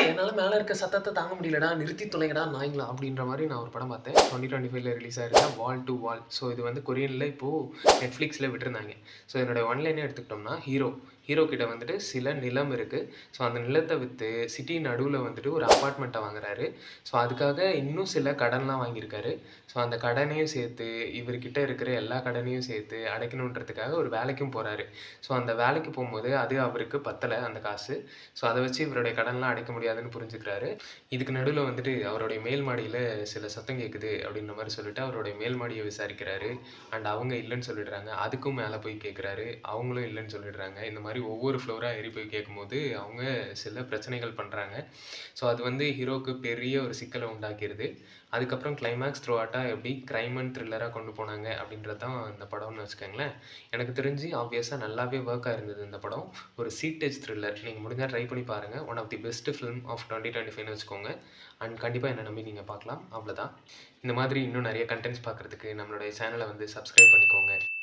என்னால மேல இருக்க சத்தத்த தாங்க முடியலடா. நிறுத்தி தொலைங்கடா நாய்ங்களா" அப்படின்ற மாரி நான் ஒரு படம் பார்த்தேன். 2025ல ரிலீஸ் ஆயிருக்க வால் டூ வால். ஸோ இது வந்து கொரியன்ல இப்போ Netflixல விட்டுருந்தாங்க. ஸோ என்னோட ஒன்லைனே எடுத்துக்கிட்டோம்னா, ஹீரோ கிட்ட வந்துட்டு சில நிலம் இருக்கு. ஸோ அந்த நிலத்த வித்து சிட்டி நடுவுல வந்துட்டு ஒரு அபார்ட்மெண்ட்ட வாங்குறாரு. ஸோ அதுக்காக இன்னும் சில கடன்லாம் வாங்கியிருக்காரு. ஸோ அந்த கடனையும் சேர்த்து, இவர்கிட்ட இருக்கிற எல்லா கடனையும் சேர்த்து அடைக்கணுன்றதுக்காக ஒரு வேலைக்கும் போறாரு. ஸோ அந்த வேலைக்கு போம்போது அது அவருக்கு பத்தல அந்த காசு. ஸோ அத வச்சு இவருடைய கடன்லாம் அடைக்க முடியாதுன்னு புரிஞ்சுக்கிறாரு. இதுக்கு நடுவுல வந்துட்டு அவருடைய மேல் மாடியில சில சத்தம் கேட்குது அப்படின்ற மாரி சொல்லிட்டு அவருடைய மேல் மாடிய விசாரிக்கிறாரு. அண்ட் அவங்க இல்லன்னு சொல்லிடுறாங்க. அதுக்கும் மேல போய் கேட்குறாரு. அவங்களும் இல்லன்னு சொல்லிடுறாங்க. இந்த மாரி ஒவ்வொரு ஃப்ளோரா ஏறி போய் கேட்கும்போது, அவங்க சில பிரச்சனைகள் பண்றாங்க. ஸோ அது வந்து ஹீரோவுக்கு பெரிய ஒரு சிக்கல உண்டாக்கிருது. அதுக்கப்புறம் கிளைமாக்ஸ் த்ரூ அவுட்டா எப்படி கிரைம் அண்ட் த்ரில்லரா கொண்டு போனாங்க அப்படின்றது தான் இந்த படம்னு வச்சுக்கோங்களேன். எனக்கு தெரிஞ்சு ஆப்வியஸா நல்லாவே வொர்க் ஆயிருந்தது இந்த படம். ஒரு சீட்டேஜ் த்ரில்லர். நீங்க முடிஞ்சா ட்ரை பண்ணி பாருங்க. One of the best film of 2025ன்னு வச்சுக்கோங்க. அண்ட் கண்டிப்பா என்ன நம்பி நீங்க பார்க்கலாம். அவ்வளோதான். இந்த மாதிரி இன்னும் நெறைய கன்டென்ட்ஸ் பார்க்குறதுக்கு நம்மளுடைய சேனல வந்து சப்ஸ்கிரைப் பண்ணிக்கோங்க.